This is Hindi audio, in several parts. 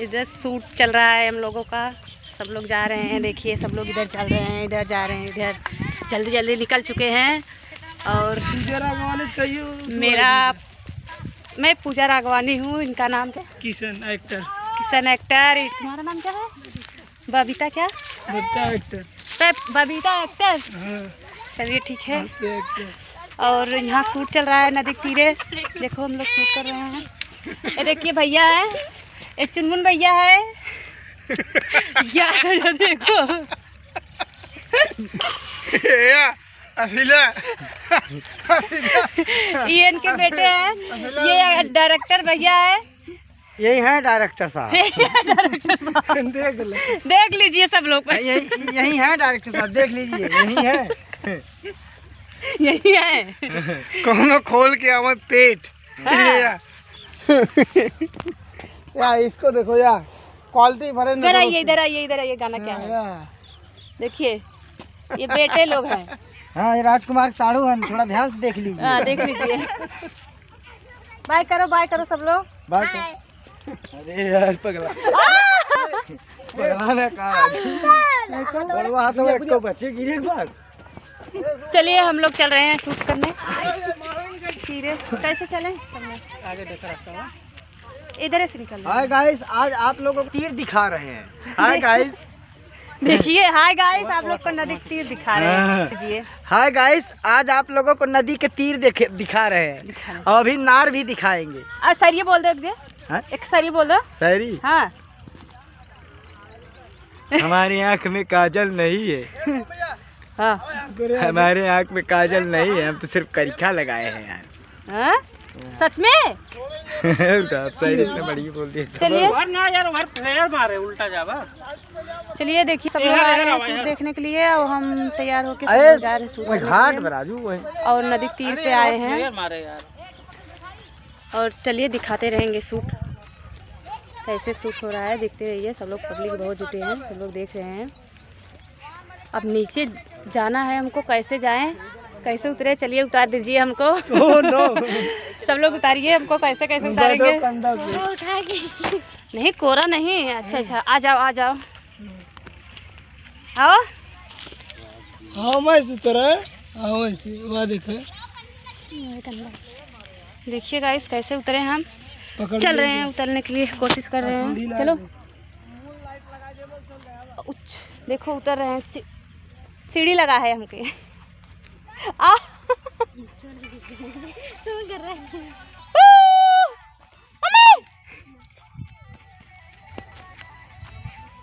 इधर शूट चल रहा है हम लोगों का। सब लोग जा रहे हैं, देखिए सब लोग इधर चल रहे हैं, इधर जा रहे हैं, इधर जल्दी जल्दी निकल चुके हैं। और मैं पूजा राघवानी हूँ। इनका नाम क्या? किशन एक्टर। किशन एक्टर। तुम्हारा नाम क्या है? बबीता क्या? बबीता एक्टर। बबीता एक्टर। चलिए ठीक है। और यहाँ शूट चल रहा है नदी के तीरे। देखो हम लोग शूट कर रहे हैं। ये देखिए भैया है, एक चुनमुन भैया है। क्या देखो ये इनके बेटे हैं, ये डायरेक्टर भैया है। यही है डायरेक्टर साहब। डायरेक्टर साहब देख लीजिए सब लोग। यही है डायरेक्टर साहब, देख लीजिए यही है। यही है। कौनो खोल के आमद पेट। यार इसको देखो यार, क्वालिटी भरे। इधर आइए, इधर आइए, इधर आइए। गाना क्या है देखिए, ये बेटे लोग हैं। हाँ, ये राजकुमार साड़ू है, थोड़ा ध्यान से देख लीजिए। हाँ देख लीजिए। बाय करो, बाय करो सब लोग। बाय करो। अरे यार पगला पगला ने कहा बड़वा तो एक को बच्चे गिरे एक बार। चलिए हम लोग चल रहे हैं शूट करने। धीरे कैसे चलें? आगे देखा रास्ता है, इधर से निकल। हाय गाइस, आज आप लोगों को तीर दिखा रहे हैं। हाय गाइस देखिए, हाय गाइस, आप लोग को नदी के तीर दिखा रहे हैं। हाय गाइस, आज आप लोगों को नदी के तीर दिखा रहे हैं और अभी नार भी दिखाएंगे। सर ये बोल दो एक सर ये बोल दो। सरी हाँ हमारी आँख में काजल नहीं है। हाँ हमारे आँख में काजल नहीं है, हम तो सिर्फ करिखा लगाए हैं यार। हाँ? सच में? सही बड़ी बोल दी। चलिए ना यार, प्लेयर मारे उल्टा जावा। चलिए देखिए सब लोग आ रहे हैं शूट देखने के लिए और हम तैयार होके सब जा रहे हैं शूट घाट पर राजू और नदी तीर पे आए हैं। और चलिए दिखाते रहेंगे शूट, कैसे शूट हो रहा है। देखते रहिए, सब लोग पब्लिक बहुत जुटे हैं, सब लोग देख रहे हैं। अब नीचे जाना है हमको, कैसे जाएं, कैसे उतरे? चलिए उतार दीजिए हमको। सब लोग उतारिए हमको, कैसे कैसे उतारेंगे? नहीं कोरा नहीं। अच्छा अच्छा, आ जाओ आ जाओ, आओ। हाँ मैं उतरा, हाँ वैसे देखो। देखिए गाइस कैसे उतरे हम। चल रहे हैं उतरने के लिए, कोशिश कर रहे हैं। चलो देखो उतर रहे हैं। सीढ़ी लगा है हमके।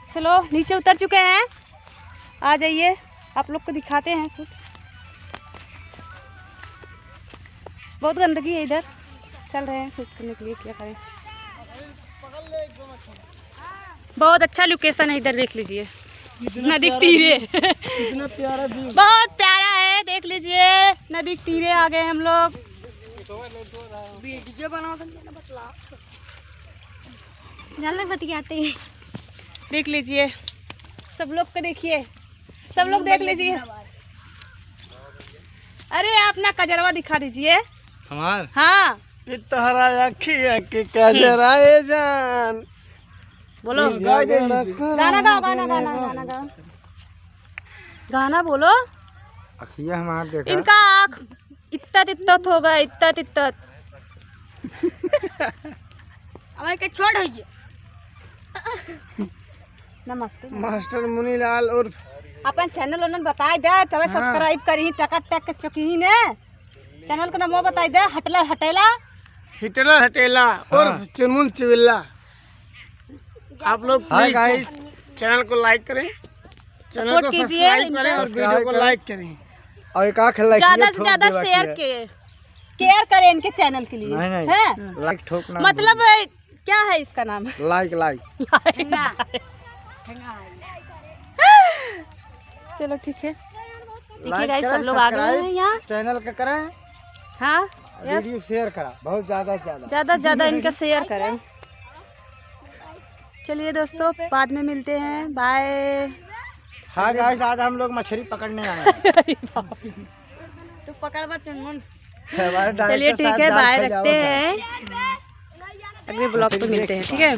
चलो नीचे उतर चुके हैं, आ जाइए, आप लोग को दिखाते हैं शूट। बहुत गंदगी है इधर, चल रहे हैं शूट करने के लिए, क्या करें। बहुत अच्छा लोकेशन है इधर, देख लीजिए नदी के तीरे। कितना प्यारा व्यू, बहुत प्यारा है, देख लीजिए नदी के तीरे आ गए हम लोग। बतियाते देख लीजिए, सब लोग को देखिए, सब लोग देख लीजिए। अरे आप ना कजरवा दिखा दीजिए हमार। हाँ तहरा अखिया के कजराए जान। बोलो गाना गाओ, गाना गाना गाना गाओ, गाना बोलो। अखिया हमार देखा, इनका आँख इत्ता तित्तत होगा, इत्ता तित्तत। अब के छोड़ होइए। नमस्ते मास्टर मुनीलाल और अपन चैनल उन्हें बताई दे, तब सब्सक्राइब करी, टक टक के चुकी ने चैनल का नाम बताई दे। हटलर हटेला, हिटलर हटेला और चुनमुन चिविल्ला। आप लोग गाइस चैनल को लाइक करें, चैनल को सब्सक्राइब करें और वीडियो को लाइक करें और एक आंख लाइक ज्यादा से ज्यादा शेयर केयर करें इनके चैनल के लिए। नहीं है लाइक ठोकना, मतलब क्या है इसका नाम? Like like. चलो ठीक है, देखिए गाइस सब लोग आ गए हैं यहाँ। चैनल का करें, हाँ वीडियो शेयर करा, बहुत ज्यादा ज्यादा इनका शेयर करें। चलिए दोस्तों बाद में मिलते हैं, बाय। हाँ गाइस, आज हम लोग मछली पकड़ने आए हैं। तो पकड़ चुनमुन। चलिए ठीक है, बाय, रखते हैं, अगले ब्लॉग पे मिलते हैं, ठीक है।